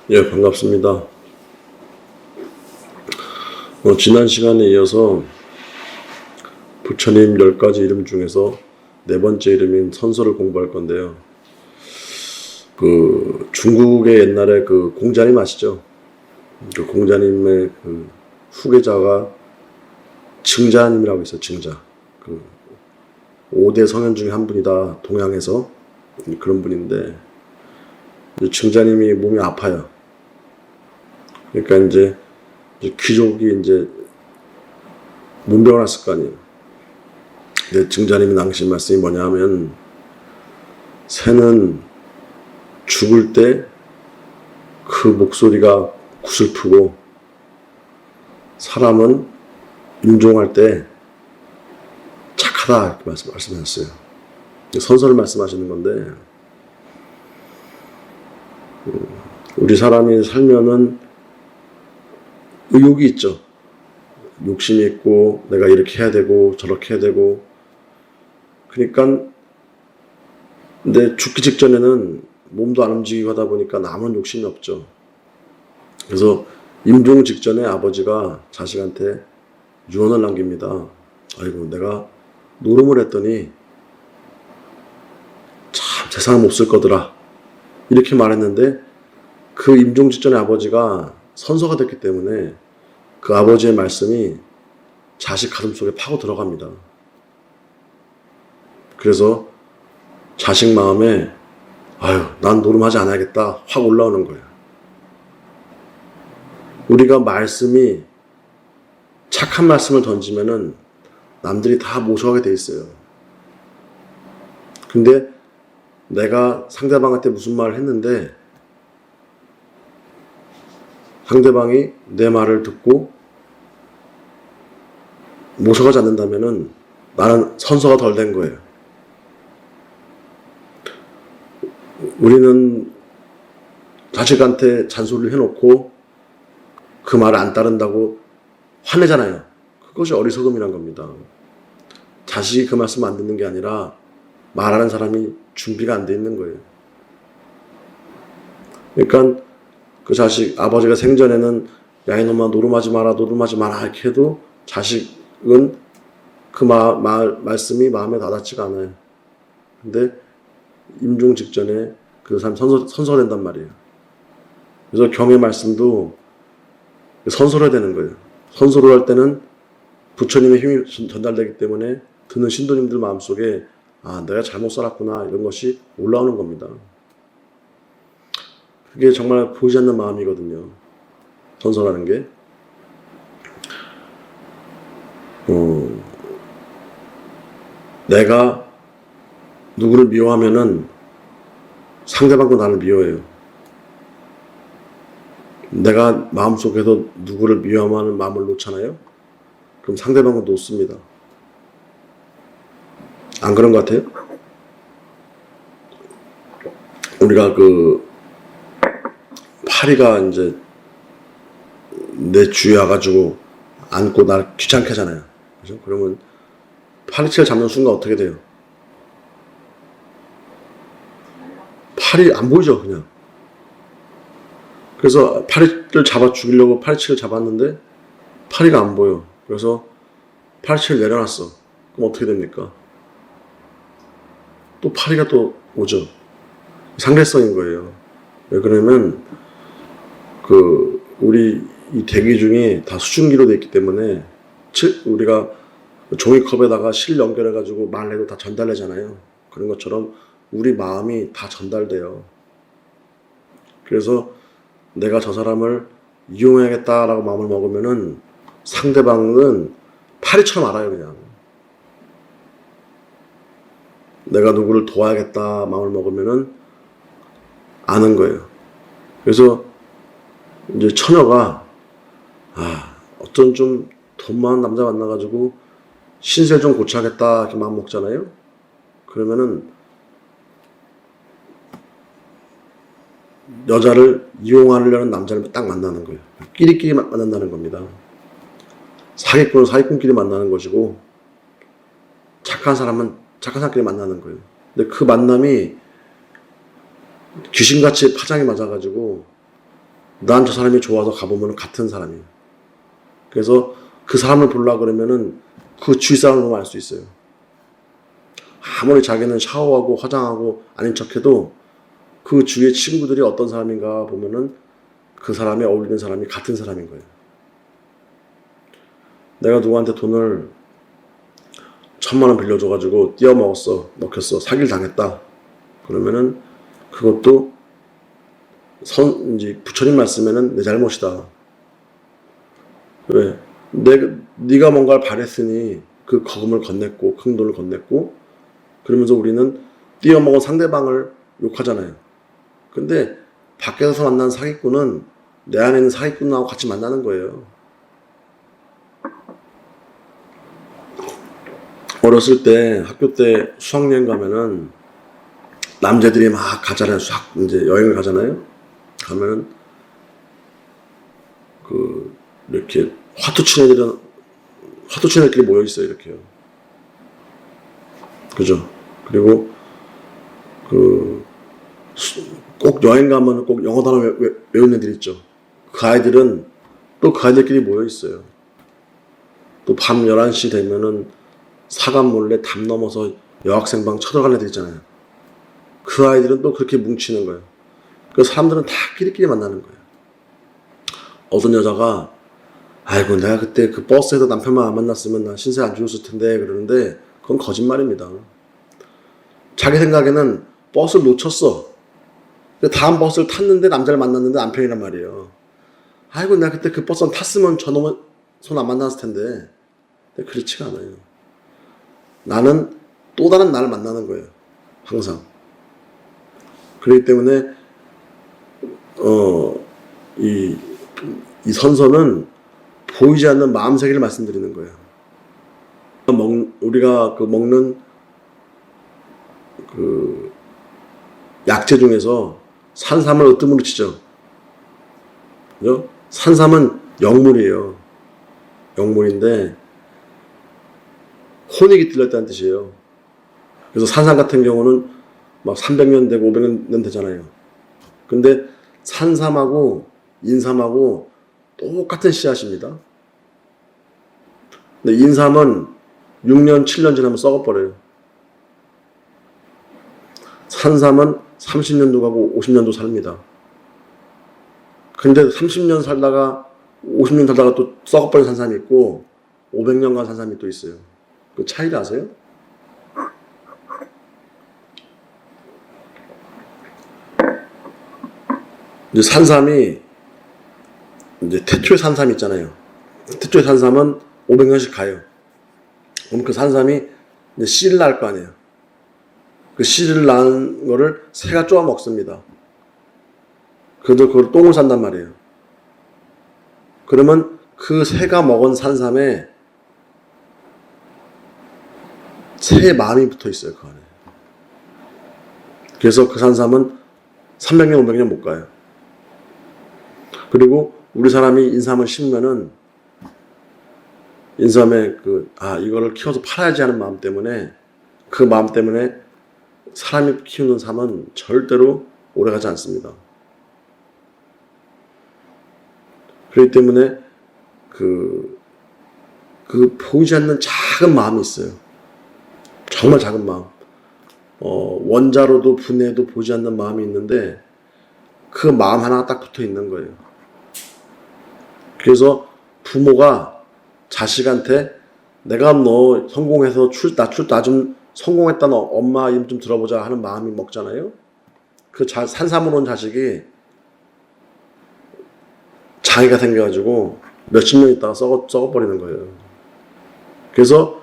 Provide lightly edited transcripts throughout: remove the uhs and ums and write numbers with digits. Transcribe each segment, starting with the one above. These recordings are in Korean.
예, 반갑습니다. 지난 시간에 이어서 부처님 10가지 이름 중에서 네 번째 이름인 선서를 공부할 건데요. 중국의 옛날에 공자님 아시죠? 공자님의 후계자가 증자님이라고 있어요, 증자. 5대 성현 중에 한 분이다, 동양에서. 그런 분인데, 증자님이 몸이 아파요. 그러니까 이제 귀족이 이제 문병을 했을 거 아니에요. 근데 증자님이 남기신 말씀이 뭐냐 하면, 새는 죽을 때 그 목소리가 구슬프고, 사람은 임종할 때 착하다, 이렇게 말씀하셨어요. 선서를 말씀하시는 건데, 우리 사람이 살면은 의욕이 있죠. 욕심이 있고, 내가 이렇게 해야 되고, 저렇게 해야 되고. 그러니까, 근데 죽기 직전에는 몸도 안 움직이고 하다 보니까 아무런 욕심이 없죠. 그래서 임종 직전에 아버지가 자식한테 유언을 남깁니다. 아이고, 내가 노름을 했더니 참 세상은 못 쓸 거더라, 이렇게 말했는데, 그 임종 직전에 아버지가 선서가 됐기 때문에 그 아버지의 말씀이 자식 가슴속에 파고 들어갑니다. 그래서 자식 마음에 아유, 난 노름하지 않아야겠다 확 올라오는 거예요. 우리가 말씀이 착한 말씀을 던지면은 남들이 다 모셔가게 돼 있어요. 근데 내가 상대방한테 무슨 말을 했는데 상대방이 내 말을 듣고 모셔가지 않는다면은 나는 선서가 덜 된 거예요. 우리는 자식한테 잔소리를 해놓고 그 말을 안 따른다고 화내잖아요. 그것이 어리석음이란 겁니다. 자식이 그 말씀 안 듣는 게 아니라 말하는 사람이 준비가 안 돼 있는 거예요. 그러니까 그 자식, 아버지가 생전에는 야 이놈아 노름하지 마라 노름하지 마라 이렇게 해도 자식은 그 말씀이 마음에 와닿지가 않아요. 근데 임종 직전에 그 사람 선서가 된단 말이에요. 그래서 경의 말씀도 선서를 해야 되는 거예요. 선서를 할 때는 부처님의 힘이 전달되기 때문에 듣는 신도님들 마음속에 아, 내가 잘못 살았구나, 이런 것이 올라오는 겁니다. 그게 정말 보이지 않는 마음이거든요, 선서라는 게. 내가 누구를 미워하면은 상대방도 나를 미워해요. 내가 마음속에서 누구를 미워하는 마음을 놓잖아요? 그럼 상대방은 놓습니다. 안 그런 것 같아요? 우리가 파리가 이제 내 주위에 와가지고 안고 날 귀찮게 하잖아요. 그죠? 그러면 파리채를 잡는 순간 어떻게 돼요? 팔이 안 보이죠, 그냥. 그래서 파리를 잡아 죽이려고 파리채를 잡았는데 파리가 안 보여. 그래서 파리채를 내려놨어. 그럼 어떻게 됩니까? 또 파리가 또 오죠. 상대성인 거예요. 왜 그러냐면 우리 이 대기 중에 다 수증기로 되어 있기 때문에 우리가 종이컵에다가 실 연결해가지고 말해도 다 전달되잖아요. 그런 것처럼 우리 마음이 다 전달돼요. 그래서 내가 저 사람을 이용해야겠다라고 마음을 먹으면은 상대방은 파리처럼 알아요, 그냥. 내가 누구를 도와야겠다 마음을 먹으면은 아는 거예요. 그래서 이제 처녀가 어떤 좀 돈 많은 남자 만나가지고 신세 좀 고쳐야겠다 이렇게 마음 먹잖아요. 그러면은 여자를 이용하려는 남자를 딱 만나는 거예요. 끼리끼리 만난다는 겁니다. 사기꾼은 사기꾼끼리 만나는 것이고 착한 사람은 착한 사람끼리 만나는 거예요. 근데 그 만남이 귀신같이 파장이 맞아가지고 난 저 사람이 좋아서 가보면 같은 사람이에요. 그래서 그 사람을 보려고 그러면은 그 주위 사람을 보면 알 수 있어요. 아무리 자기는 샤워하고 화장하고 아닌 척해도 그 주위의 친구들이 어떤 사람인가 보면은 그 사람이 어울리는 사람이 같은 사람인 거예요. 내가 누구한테 돈을 1,000만 원 빌려줘가지고 띄어먹었어, 먹혔어, 사기를 당했다. 그러면은 그것도 이제 부처님 말씀에는 내 잘못이다. 왜? 네가 뭔가를 바랬으니 그 거금을 건넸고 큰 돈을 건넸고 그러면서 우리는 띄어먹은 상대방을 욕하잖아요. 근데 밖에서 만난 사기꾼은 내 안에 있는 사기꾼하고 같이 만나는 거예요. 어렸을 때 학교 때 수학여행 가면은 남자들이 막 가잖아요. 이제 여행을 가잖아요. 가면은 이렇게 화투 치는 애들끼리 모여 있어요. 이렇게요. 그죠? 그리고 꼭 여행 가면 꼭 영어 단어 외우는 애들 있죠. 그 아이들은 또 그 아이들끼리 모여 있어요. 또 밤 11시 되면은 사감 몰래 담 넘어서 여학생방 쳐들어가는 애들 있잖아요. 그 아이들은 또 그렇게 뭉치는 거예요. 그 사람들은 다 끼리끼리 만나는 거예요. 어떤 여자가 아이고 내가 그때 그 버스에서 남편만 안 만났으면 나 신세 안 죽었을 텐데 그러는데 그건 거짓말입니다. 자기 생각에는 버스를 놓쳤어. 다음 버스를 탔는데 남자를 만났는데 남편이란 말이에요. 아이고 내가 그때 그 버스 탔으면 저놈은 손 안 만났을 텐데. 근데 그렇지가 않아요. 나는 또 다른 나를 만나는 거예요. 항상. 그렇기 때문에 이 선서는 보이지 않는 마음 세계를 말씀드리는 거예요. 우리가 먹는 약재 중에서 산삼을 으뜸으로 치죠. 그죠? 산삼은 영물이에요. 영물인데 혼이 깃들렸다는 뜻이에요. 그래서 산삼 같은 경우는 막 300년 되고 500년 되잖아요. 근데 산삼하고 인삼하고 똑같은 씨앗입니다. 근데 인삼은 6년, 7년 지나면 썩어버려요. 산삼은 30년도 가고 50년도 삽니다. 근데 30년 살다가 50년 살다가 또 썩어버린 산삼이 있고 500년 간 산삼이 또 있어요. 그 차이를 아세요? 이제 산삼이 이제 태초의 산삼 있잖아요. 태초의 산삼은 500년씩 가요. 그럼 그 산삼이 이제 씨를 낳을 거 아니에요. 그 씨를 낳은 거를 새가 쪼아 먹습니다. 그래도 그걸 똥을 산단 말이에요. 그러면 그 새가 먹은 산삼에 새의 마음이 붙어 있어요, 그 안에. 그래서 그 산삼은 300년, 500년 못 가요. 그리고 우리 사람이 인삼을 심으면은 인삼에 이거를 키워서 팔아야지 하는 마음 때문에 그 마음 때문에 사람이 키우는 삶은 절대로 오래가지 않습니다. 그렇기 때문에 그 보이지 않는 작은 마음이 있어요. 정말 작은 마음. 원자로도 분해도 보지 않는 마음이 있는데 그 마음 하나가 딱 붙어 있는 거예요. 그래서 부모가 자식한테 내가 너 성공해서 나 좀 성공했다는 엄마 이름 좀 들어보자 하는 마음이 먹잖아요. 그 산삼으로 온 자식이 장애가 생겨가지고 몇십 년 있다가 썩어버리는 거예요. 그래서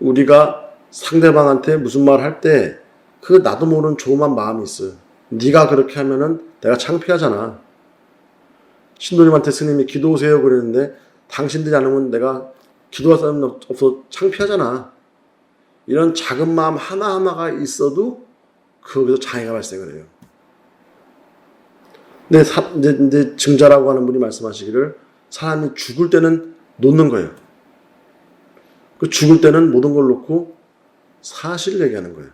우리가 상대방한테 무슨 말 할 때 그 나도 모르는 조그만 마음이 있어요. 네가 그렇게 하면은 내가 창피하잖아. 신도님한테 스님이 기도하세요 그랬는데 당신들이 안 하면 내가 기도할 사람이 없어 창피하잖아. 이런 작은 마음 하나하나가 있어도 거기서 장애가 발생을 해요. 근데 이제 증자라고 하는 분이 말씀하시기를 사람이 죽을 때는 놓는 거예요. 그 죽을 때는 모든 걸 놓고 사실을 얘기하는 거예요.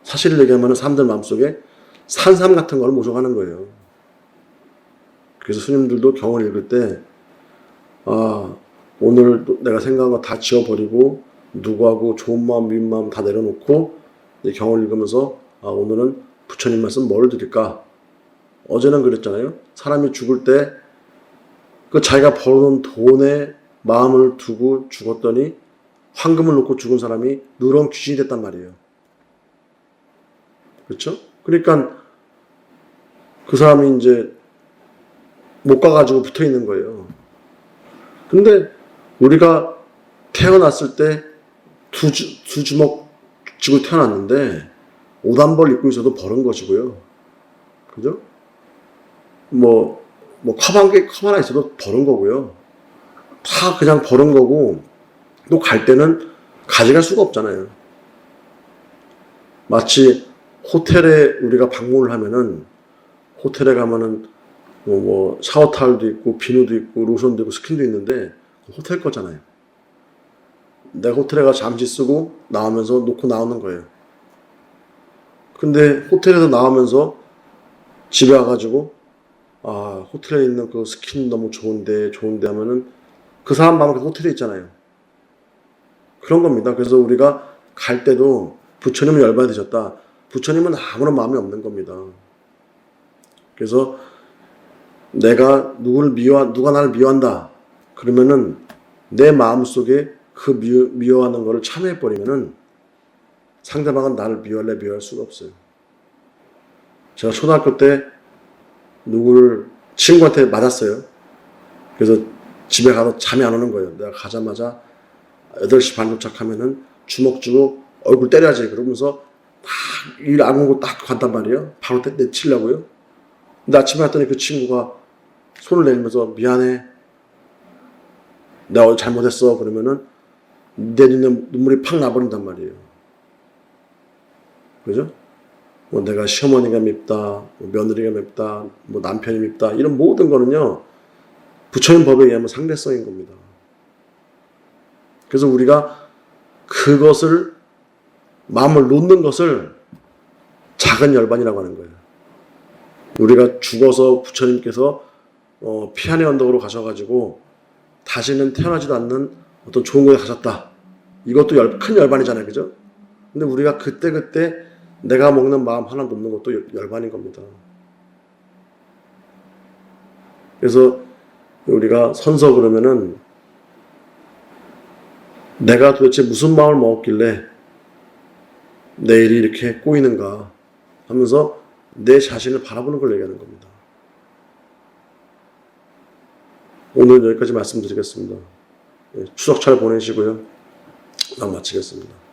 사실을 얘기하면 사람들 마음속에 산삼 같은 걸 모셔가는 거예요. 그래서 스님들도 경을 읽을 때, 아, 오늘 내가 생각한 거 다 지워버리고, 누구하고 좋은 마음, 미운 마음 다 내려놓고, 이 경을 읽으면서, 아, 오늘은 부처님 말씀 뭘 드릴까? 어제는 그랬잖아요. 사람이 죽을 때, 그 자기가 벌어놓은 돈에 마음을 두고 죽었더니, 황금을 놓고 죽은 사람이 누런 귀신이 됐단 말이에요. 그렇죠? 그러니까 그 사람이 이제 못 가가지고 붙어 있는 거예요. 근데 우리가 태어났을 때 두 주먹 쥐고 태어났는데 오단벌 입고 있어도 벌은 것이고요. 그죠? 컵 하나 있어도 벌은 거고요. 다 그냥 벌은 거고, 또 갈 때는 가져갈 수가 없잖아요. 마치 호텔에 우리가 방문을 하면은, 호텔에 가면은 샤워 타월도 있고, 비누도 있고, 로션도 있고, 스킨도 있는데, 호텔 거잖아요. 내가 호텔에 가 잠시 쓰고 나오면서 놓고 나오는 거예요. 근데 호텔에서 나오면서 집에 와가지고, 아, 호텔에 있는 그 스킨 너무 좋은데 하면은 그 사람 마음은 호텔에 있잖아요. 그런 겁니다. 그래서 우리가 갈 때도 부처님은 열받으셨다. 부처님은 아무런 마음이 없는 겁니다. 그래서 내가 누가 나를 미워한다. 그러면은 내 마음 속에 그 미워하는 거를 참여해버리면은 상대방은 나를 미워할 수가 없어요. 제가 초등학교 때 누구를 친구한테 맞았어요. 그래서 집에 가서 잠이 안 오는 거예요. 내가 가자마자 8시 반 도착하면은 주먹 쥐고 얼굴 때려야지. 그러면서 딱 일 안 오고 딱 간단 말이에요. 바로 내치려고요. 근데 아침에 갔더니 그 친구가 손을 내밀면서 미안해. 내가 잘못했어. 그러면은 내 눈에 눈물이 팍 나버린단 말이에요. 그죠? 내가 시어머니가 밉다, 며느리가 밉다, 남편이 밉다, 이런 모든 거는요, 부처님 법에 의하면 상대성인 겁니다. 그래서 우리가 그것을, 마음을 놓는 것을 작은 열반이라고 하는 거예요. 우리가 죽어서 부처님께서 피안의 언덕으로 가셔가지고 다시는 태어나지도 않는 어떤 좋은 곳에 가셨다. 이것도 큰 열반이잖아요. 그죠? 근데 우리가 그때 내가 먹는 마음 하나 놓는 것도 열반인 겁니다. 그래서 우리가 선서 그러면은 내가 도대체 무슨 마음을 먹었길래 내일이 이렇게 꼬이는가 하면서 내 자신을 바라보는 걸 얘기하는 겁니다. 오늘 여기까지 말씀드리겠습니다. 추석 잘 보내시고요. 난 마치겠습니다.